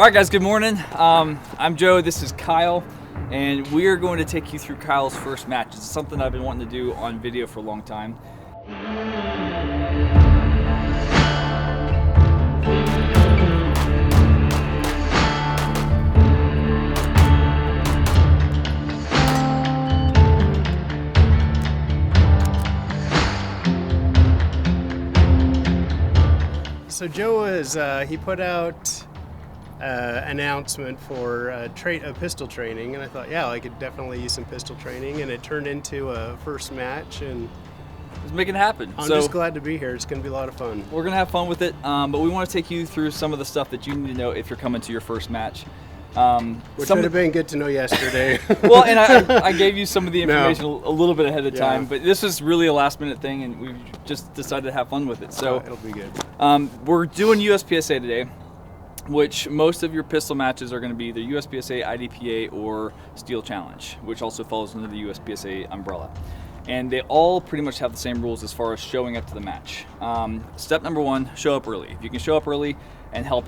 All right, guys, good morning. I'm Joe, this is Kyle, and we are going to take you through Kyle's first match. It's something I've been wanting to do on video for a long time. So Joe he put out announcement for pistol training, and I thought, yeah, I could definitely use some pistol training, and it turned into a first match, and Let's make it happen. I'm just glad to be here. It's going to be a lot of fun. We're going to have fun with it, but we want to take you through some of the stuff that you need to know if you're coming to your first match. Which would have been good to know yesterday. Well, and I gave you some of the information a little bit ahead of time, but this is really a last-minute thing, and we just decided to have fun with it. So it'll be good. We're doing USPSA today, which most of your pistol matches are going to be either USPSA, IDPA, or Steel Challenge, which also falls under the USPSA umbrella. And they all pretty much have the same rules as far as showing up to the match. Step number one, show up early. If you can show up early and help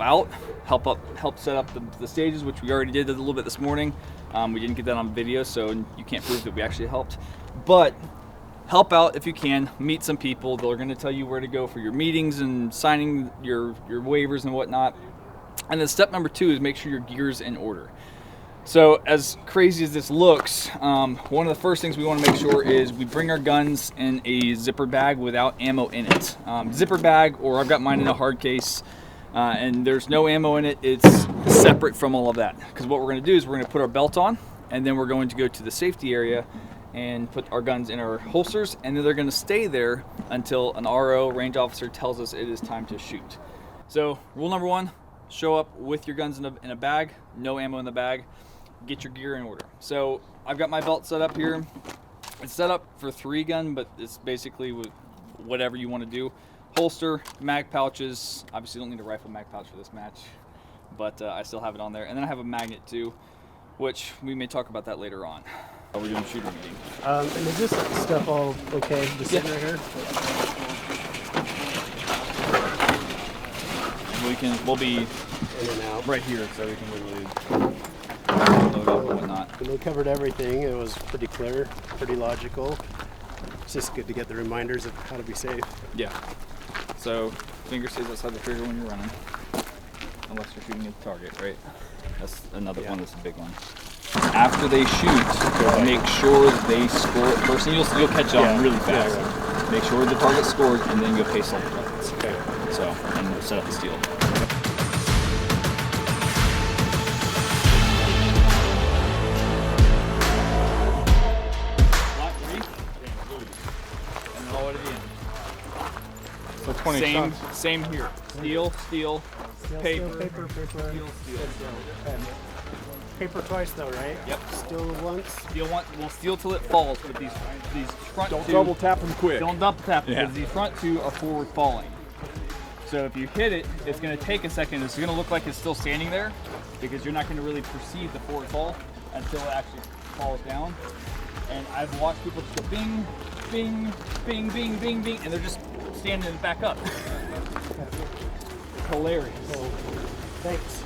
set up the stages, which we already did a little bit this morning. We didn't get that on video, so you can't prove that we actually helped. But help out if you can, meet some people. They're going to tell you where to go for your meetings and signing your waivers and whatnot. And then step number two is make sure your gear's in order. So as crazy as this looks, one of the first things we want to make sure is we bring our guns in a zipper bag without ammo in it. Zipper bag, or I've got mine in a hard case, and there's no ammo in it. It's separate from all of that. Because what we're going to do is we're going to put our belt on, and then we're going to go to the safety area and put our guns in our holsters, and then they're going to stay there until an RO, range officer, tells us it is time to shoot. So rule number one, show up with your guns in a bag, no ammo in the bag. Get your gear in order. So I've got my belt set up here. It's set up for 3-gun, but it's basically with whatever you want to do. Holster, mag pouches. Obviously don't need a rifle mag pouch for this match, but I still have it on there. And then I have a magnet too, which we may talk about that later on. We're doing a shooter meeting. And is this stuff all okay? Just sitting right here? We'll be in and out right here, so we can literally load up and whatnot. And they covered everything. It was pretty clear, pretty logical. It's just good to get the reminders of how to be safe. Yeah. So finger stays outside the trigger when you're running, unless you're shooting at the target, right? That's another one. That's a big one. After they shoot, make sure they score it first, and you'll catch on really fast. Yeah. Make sure the target scores, and then you'll pace all the targets. Okay. So, and we'll set up the steel. So 20 shots. Same here. Steel, paper. Paper twice though, right? Yep. Steel once. Steel once. We'll steel till it falls, but these front Don't two, double tap them quick. Don't double tap Yeah. because these front two are forward falling. So if you hit it, it's going to take a second. It's going to look like it's still standing there because you're not going to really perceive the forward fall until it actually falls down. And I've watched people just go bing, bing, bing, bing, bing, bing, and they're just standing and back up. It's hilarious. Oh, thanks.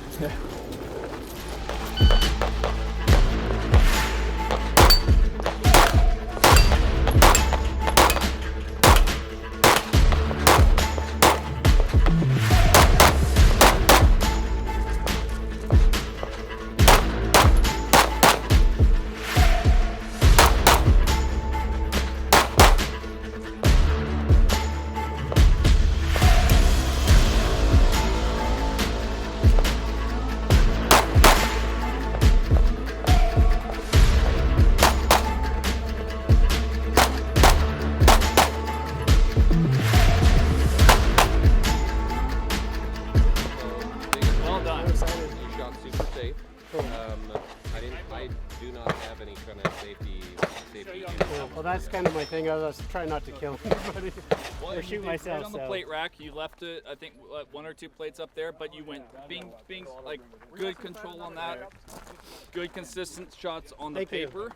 I do not have any kind of safety. Well, that's kind of my thing. I was trying not to kill anybody or shoot myself. Right on the plate rack, you left it. I think 1 or 2 plates up there, but you went bing, like good control on that. Good consistent shots on the paper.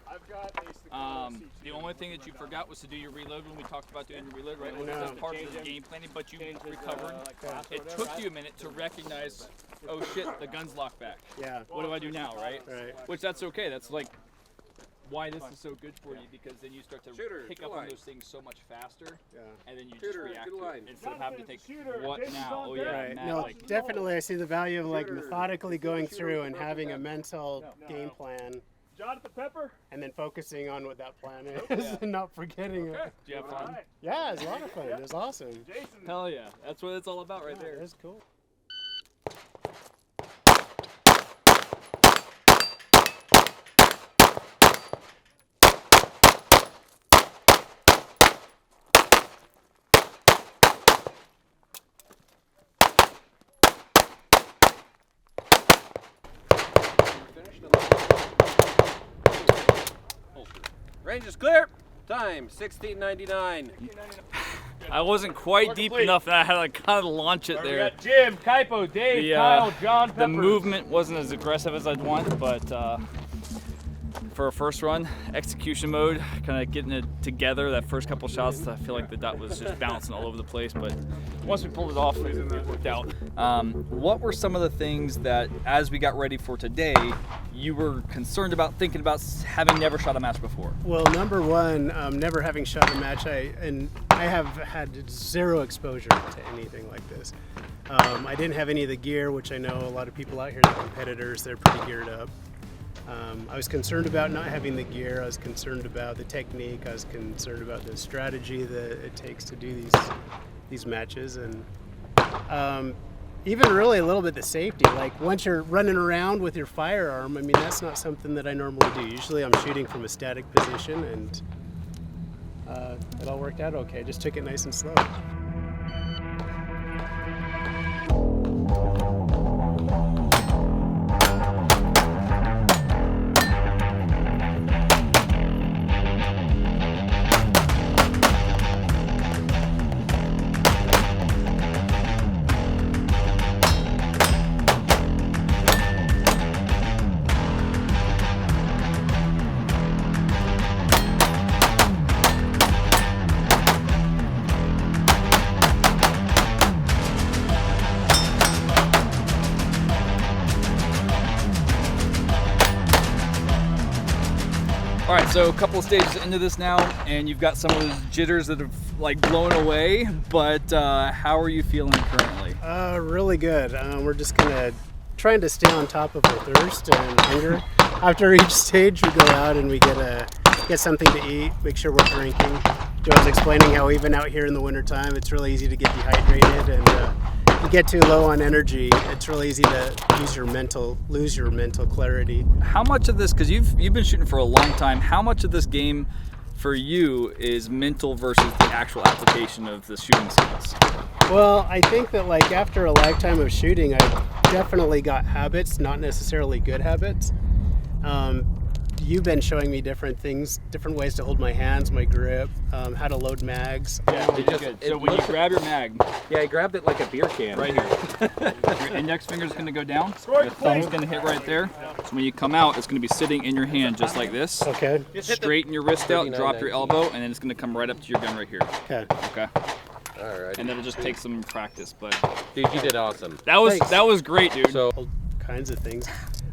The only thing that you forgot was to do your reload when we talked about doing your reload, right? That's part of the game planning, but you recovered. It took you a minute to recognize, oh shit, the gun's locked back. Yeah. What do I do now, right? Right. Which that's okay. That's like why this is so good for you, because then you start to pick up on those things so much faster, and then you just react to it instead of having to think, what now? Oh yeah, Right. Matt, No, like, definitely I see the value of like methodically going through and having a mental game plan. Jonathan Pepper. And then focusing on what that plan is and not forgetting it. did you have fun? Yeah, it was a lot of fun. It was awesome. Hell yeah, that's what it's all about right there. It was cool. Range is clear. Time 16:99. I wasn't quite deep enough that I had to kind of launch it there. Jim, Kaipo, Dave, Kyle, John Pepper. The movement wasn't as aggressive as I'd want, but for a first run, execution mode, kind of getting it together, that first couple shots, I feel like the dot was just bouncing all over the place, but once we pulled it off, it worked out. What were some of the things that, as we got ready for today, you were concerned about, thinking about, having never shot a match before? Well, number one, never having shot a match, I have had zero exposure to anything like this. I didn't have any of the gear, which I know a lot of people out here, the competitors, they're pretty geared up. I was concerned about not having the gear. I was concerned about the technique. I was concerned about the strategy that it takes to do these matches, and even really a little bit the safety. Like once you're running around with your firearm, I mean that's not something that I normally do. Usually I'm shooting from a static position, and it all worked out okay. Just took it nice and slow. All right, so a couple of stages into this now, and you've got some of those jitters that have like blown away, but how are you feeling currently? Really good. We're just kind of trying to stay on top of our thirst and hunger. After each stage, we go out and we get something to eat, make sure we're drinking. Joe was explaining how even out here in the wintertime, it's really easy to get dehydrated, and if you get too low on energy, it's really easy to lose your mental clarity. How much of this, because you've been shooting for a long time, how much of this game for you is mental versus the actual application of the shooting skills? Well, I think that like after a lifetime of shooting, I definitely got habits, not necessarily good habits. You've been showing me different things, different ways to hold my hands, my grip, how to load mags. Yeah, good. So when you grab your mag, Yeah, I grabbed it like a beer can. right here, your index finger is going to go down, your thumb's going to hit right there. So when you come out, it's going to be sitting in your hand just like this. Okay. Straighten your wrist out, drop your elbow, and then it's going to come right up to your gun right here. Okay. Okay. All right. And it'll just take some practice, but Dude, you did awesome. that was Thanks. great, dude. So All kinds of things.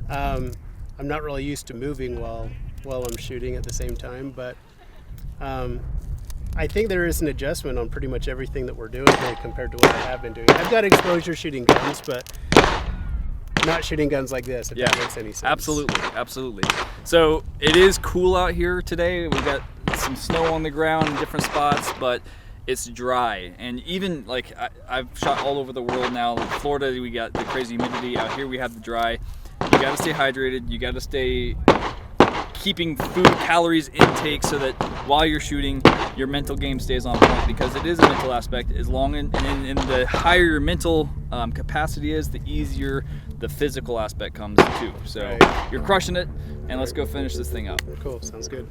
I'm not really used to moving while I'm shooting at the same time, but I think there is an adjustment on pretty much everything that we're doing here compared to what I have been doing. I've got exposure shooting guns, but not shooting guns like this, if that makes any sense. Absolutely. So it is cool out here today. We've got some snow on the ground in different spots, but it's dry. And even like I've shot all over the world now. In Florida, we got the crazy humidity. Out here, we have the dry. You got to stay hydrated. You got to stay keeping food calories intake so that while you're shooting, your mental game stays on point, because it is a mental aspect. As long and the higher your mental capacity is, the easier the physical aspect comes too. So Right. you're crushing it, and let's go finish this thing up. Cool. Sounds good.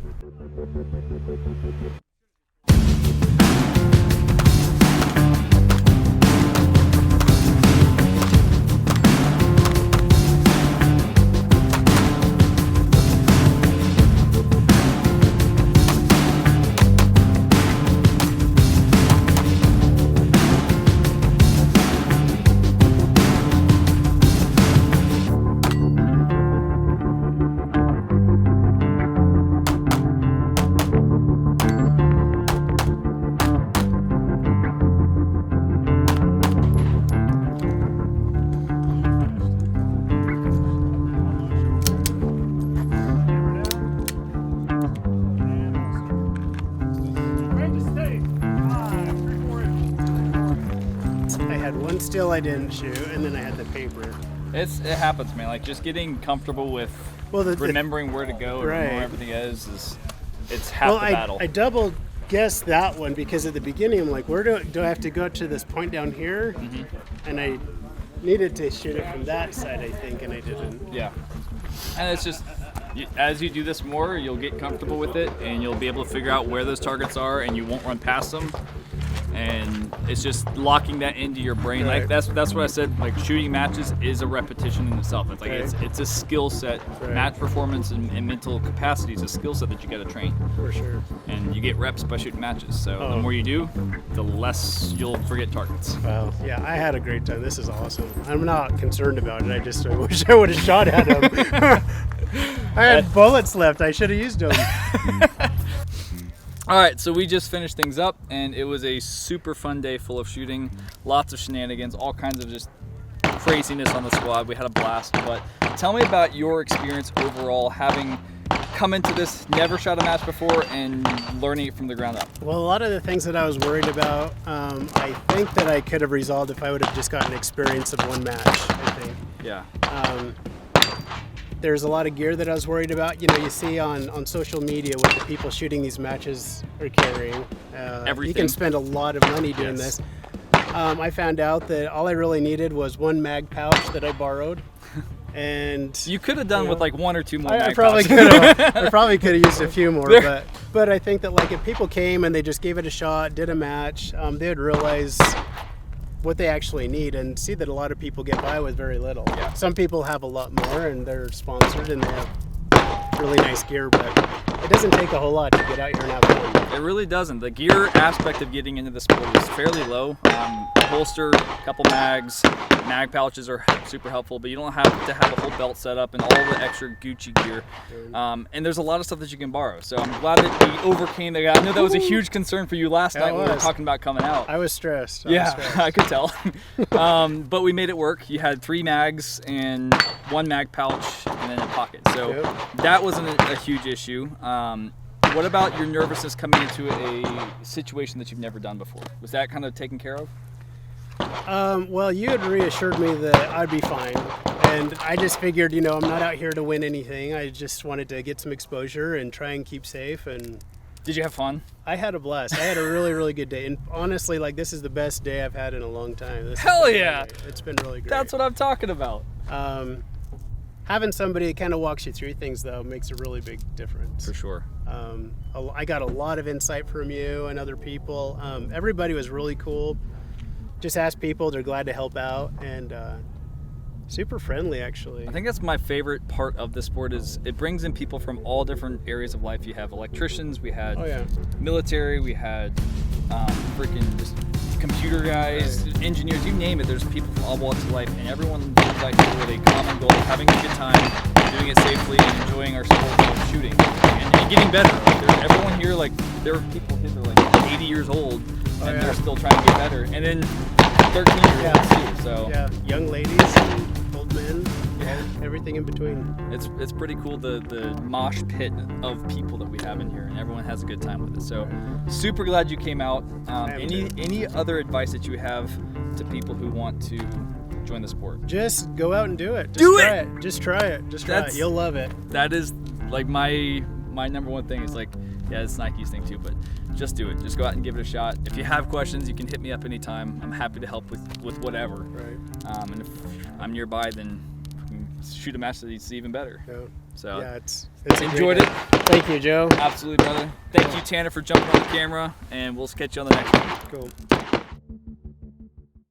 I had one still I didn't shoot, and then I had the paper. It happens, man. Like just getting comfortable with Well, remembering where to go and Right. where everything is it's half the battle. I double guessed that one because at the beginning I'm like, where do I have to go to this point down here? And I needed to shoot it from that side, I think, and I didn't. Yeah, and it's just as you do this more, you'll get comfortable with it, and you'll be able to figure out where those targets are, and you won't run past them. And it's just locking that into your brain. Right. Like that's what I said. Like shooting matches is a repetition in itself. It's like Right. it's a skill set. Right. Match performance and mental capacity is a skill set that you got to train. For sure. And you get reps by shooting matches. So the Oh. more you do, the less you'll forget targets. Wow. Yeah, I had a great time. This is awesome. I'm not concerned about it. I wish I would have shot at him. I had bullets left. I should have used them. All right, so we just finished things up, and it was a super fun day full of shooting, lots of shenanigans, all kinds of just craziness on the squad. We had a blast. But tell me about your experience overall, having come into this, never shot a match before, and learning it from the ground up. Well, a lot of the things that I was worried about, I think that I could have resolved if I would have just gotten experience of one match, I think. Yeah. There's a lot of gear that I was worried about. You know, you see on social media what the people shooting these matches are carrying. You Everything. can spend a lot of money doing Yes. this. I found out that all I really needed was one mag pouch that I borrowed. And You could have done You with know, like one or two more I mag probably pouches. could have. I probably could have used a few more, but I think that like if people came and they just gave it a shot, did a match, they would realize what they actually need and see that a lot of people get by with very little. Yeah. Some people have a lot more and they're sponsored and they have really nice gear, but it doesn't take a whole lot to get out here and have fun. It really doesn't. The gear aspect of getting into the sport is fairly low. Holster, couple mags, mag pouches are super helpful, but you don't have to have a whole belt set up and all the extra Gucci gear. And there's a lot of stuff that you can borrow. So I'm glad that we overcame that. I know that was a huge concern for you last Yeah, night it when we were was. talking about coming out. I was stressed. Yeah, I could tell. But we made it work. You had 3 mags and 1 mag pouch and then a pocket. So Yep. that wasn't a huge issue. What about your nervousness coming into a situation that you've never done before? Was that kind of taken care of? Well, you had reassured me that I'd be fine. And I just figured, you know, I'm not out here to win anything. I just wanted to get some exposure and try and keep safe. And Did you have fun? I had a blast. I had a really, really good day. And honestly, like, this is the best day I've had in a long time. This has Hell been yeah. great. It's been really great. That's what I'm talking about. Having somebody that kind of walks you through things, though, makes a really big difference. For sure. I got a lot of insight from you and other people. Everybody was really cool. Just ask people, they're glad to help out, and super friendly, actually. I think that's my favorite part of the sport is it brings in people from all different areas of life. You have electricians, we had Oh, yeah. military, we had freaking just computer guys, engineers, you name it. There's people from all walks of life, and everyone comes out here with a common goal of having a good time, doing it safely, and enjoying our sport of shooting, and getting better. Like, everyone here, like, there are people here that are like 80 years old, and yeah. they're still trying to get better. And then 13-year-olds too, so Yeah, young ladies and old men, everything in between. it's pretty cool the mosh pit of people that we have in here, and everyone has a good time with it. So super glad you came out. Any other advice that you have to people who want to join the sport? Just go out and do it. Just Do try it! Just try it. Just try That's- it. You'll love it. That is like my number one thing is like, yeah, it's Nike's thing too, but just do it. Just go out and give it a shot. If you have questions, you can hit me up anytime. I'm happy to help with whatever. Right. And if I'm nearby, then shoot a match that's even better. Yeah. So Yeah, it's a great enjoyed it. night. Thank you, Joe. Absolutely, brother. Thank you, Tanner, for jumping on the camera, and we'll catch you on the next one. Cool.